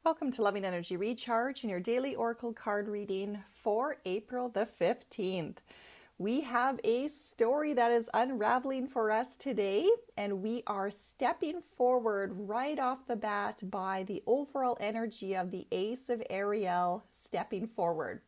Welcome to Loving Energy Recharge and your daily Oracle card reading for April the 15th. We have a story that is unraveling for us today, and we are stepping forward right off the bat by the overall energy of the Ace of Ariel stepping forward.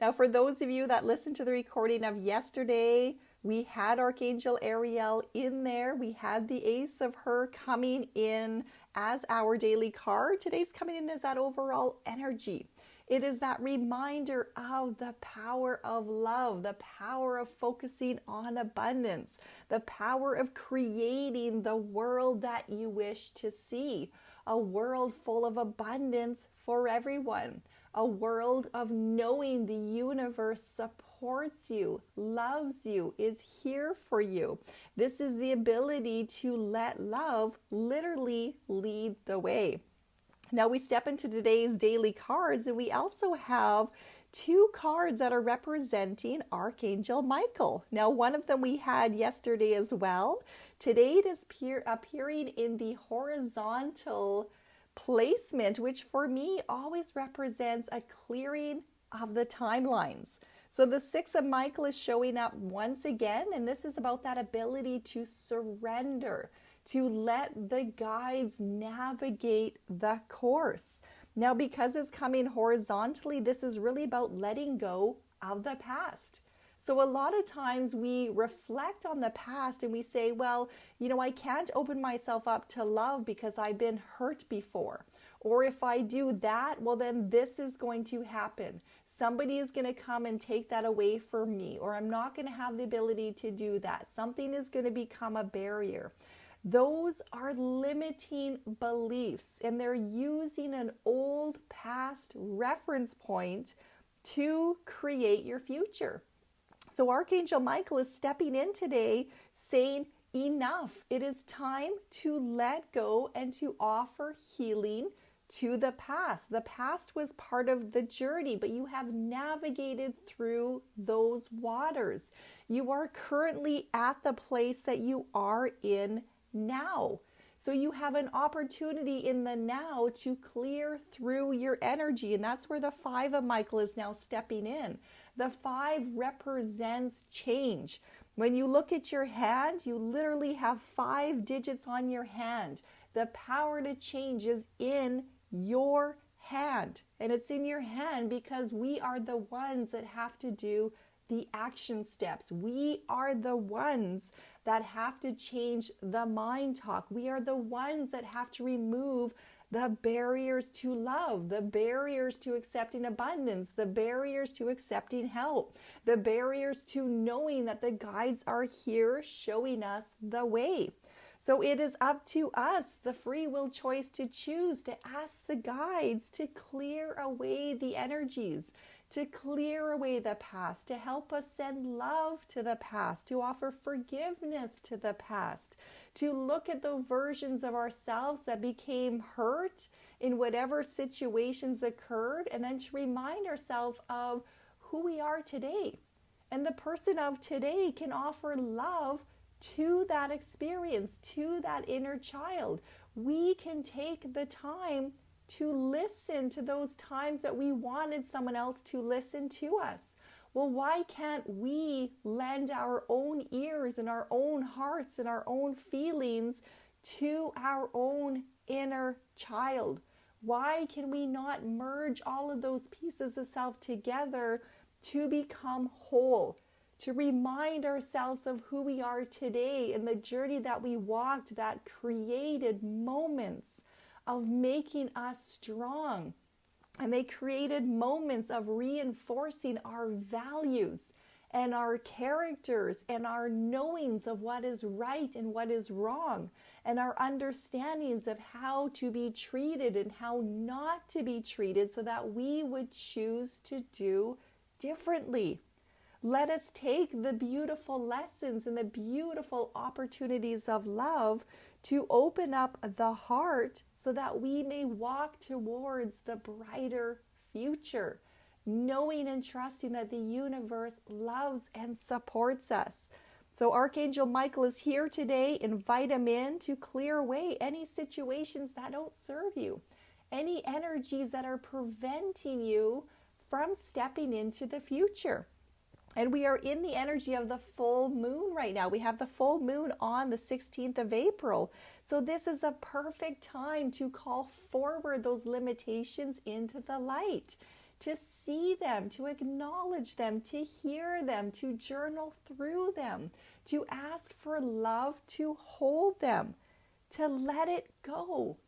Now, for those of you that listened to the recording of yesterday, we had Archangel Ariel in there. We had the Ace of her coming in as our daily card. Today's coming in as that overall energy. It is that reminder of the power of love, the power of focusing on abundance, the power of creating the world that you wish to see, a world full of abundance for everyone, a world of knowing the universe supports you, loves you, is here for you. This is the ability to let love literally lead the way. Now we step into today's daily cards, and we also have two cards that are representing Archangel Michael. Now, one of them we had yesterday as well. Today it is appearing in the horizontal placement, which for me always represents a clearing of the timelines. So the Six of Michael is showing up once again, and this is about that ability to surrender, to let the guides navigate the course. Now, because it's coming horizontally, this is really about letting go of the past. So a lot of times we reflect on the past and we say, well, I can't open myself up to love because I've been hurt before. Or if I do that, well, then this is going to happen. Somebody is going to come and take that away from me, or I'm not going to have the ability to do that. Something is going to become a barrier. Those are limiting beliefs, and they're using an old past reference point to create your future. So Archangel Michael is stepping in today saying, enough. It is time to let go and to offer healing to the past. The past was part of the journey, but you have navigated through those waters. You are currently at the place that you are in now. So you have an opportunity in the now to clear through your energy. And that's where the Five of Michael is now stepping in. The five represents change. When you look at your hand, you literally have 5 digits on your hand. The power to change is in your hand. And it's in your hand because we are the ones that have to do the action steps. We are the ones that have to change the mind talk. We are the ones that have to remove the barriers to love, the barriers to accepting abundance, the barriers to accepting help, the barriers to knowing that the guides are here showing us the way. So it is up to us, the free will choice, to choose to ask the guides to clear away the energies, to clear away the past, to help us send love to the past, to offer forgiveness to the past, to look at the versions of ourselves that became hurt in whatever situations occurred, and then to remind ourselves of who we are today. And the person of today can offer love to that experience, to that inner child. We can take the time to listen to those times that we wanted someone else to listen to us. Well, why can't we lend our own ears and our own hearts and our own feelings to our own inner child? Why can we not merge all of those pieces of self together to become whole? To remind ourselves of who we are today and the journey that we walked that created moments of making us strong. And they created moments of reinforcing our values and our characters and our knowings of what is right and what is wrong, and our understandings of how to be treated and how not to be treated, so that we would choose to do differently. Let us take the beautiful lessons and the beautiful opportunities of love to open up the heart so that we may walk towards the brighter future, knowing and trusting that the universe loves and supports us. So Archangel Michael is here today. Invite him in to clear away any situations that don't serve you, any energies that are preventing you from stepping into the future. And we are in the energy of the full moon right now. We have the full moon on the 16th of April. So this is a perfect time to call forward those limitations into the light, to see them, to acknowledge them, to hear them, to journal through them, to ask for love, to hold them, to let it go.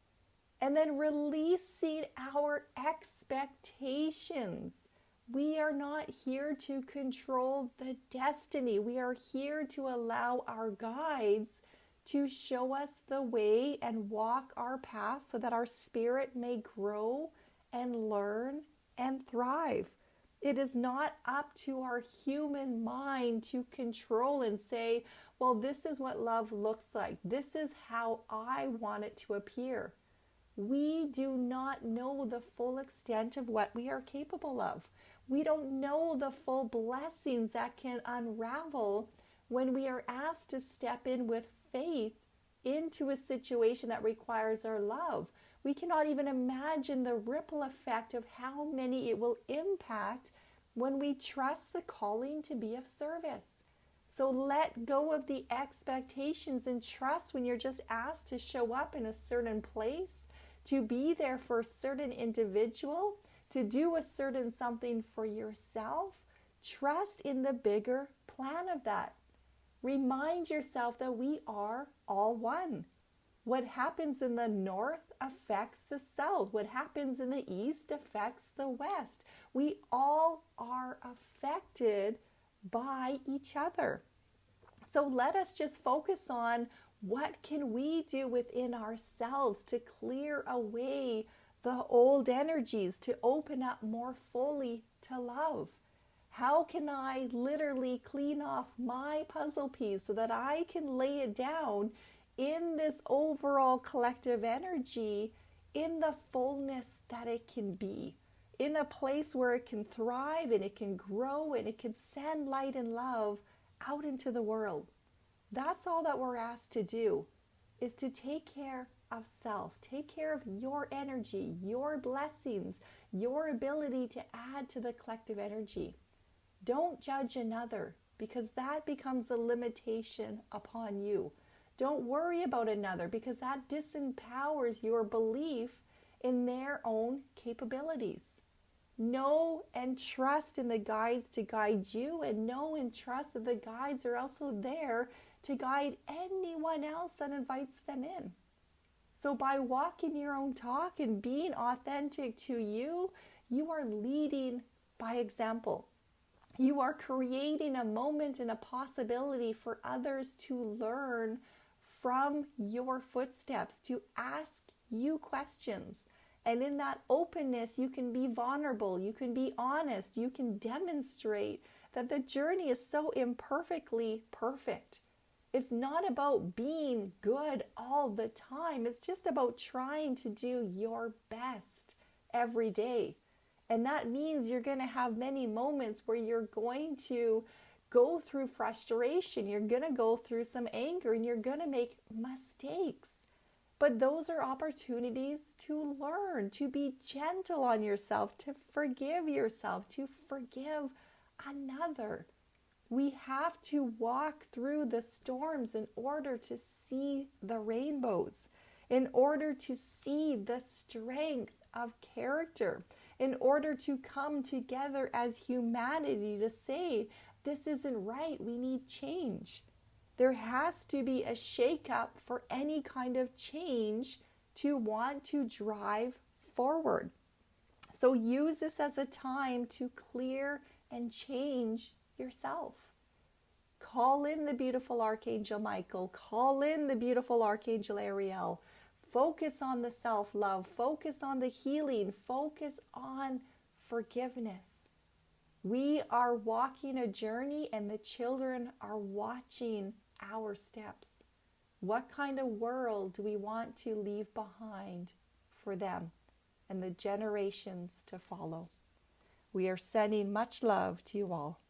And then releasing our expectations. We are not here to control the destiny. We are here to allow our guides to show us the way and walk our path so that our spirit may grow and learn and thrive. It is not up to our human mind to control and say, well, this is what love looks like. This is how I want it to appear. We do not know the full extent of what we are capable of. We don't know the full blessings that can unravel when we are asked to step in with faith into a situation that requires our love. We cannot even imagine the ripple effect of how many it will impact when we trust the calling to be of service. So let go of the expectations and trust when you're just asked to show up in a certain place, to be there for a certain individual, to do a certain something for yourself. Trust in the bigger plan of that. Remind yourself that we are all one. What happens in the north affects the south. What happens in the east affects the west. We all are affected by each other. So let us just focus on what can we do within ourselves to clear away the old energies, to open up more fully to love. How can I literally clean off my puzzle piece so that I can lay it down in this overall collective energy in the fullness that it can be, in a place where it can thrive and it can grow and it can send light and love out into the world? That's all that we're asked to do, is to take care of self, take care of your energy, your blessings, your ability to add to the collective energy. Don't judge another, because that becomes a limitation upon you. Don't worry about another, because that disempowers your belief in their own capabilities. Know and trust in the guides to guide you, and know and trust that the guides are also there to guide anyone else that invites them in. So by walking your own talk and being authentic to you, you are leading by example. You are creating a moment and a possibility for others to learn from your footsteps, to ask you questions. And in that openness, you can be vulnerable, you can be honest, you can demonstrate that the journey is so imperfectly perfect. It's not about being good all the time. It's just about trying to do your best every day. And that means you're going to have many moments where you're going to go through frustration. You're going to go through some anger and you're going to make mistakes. But those are opportunities to learn, to be gentle on yourself, to forgive yourself, to forgive another. We have to walk through the storms in order to see the rainbows, in order to see the strength of character, in order to come together as humanity to say, this isn't right, we need change. There has to be a shake-up for any kind of change to want to drive forward. So use this as a time to clear and change yourself. Call in the beautiful Archangel Michael. Call in the beautiful Archangel Ariel. Focus on the self-love. Focus on the healing. Focus on forgiveness. We are walking a journey and the children are watching our steps. What kind of world do we want to leave behind for them and the generations to follow? We are sending much love to you all.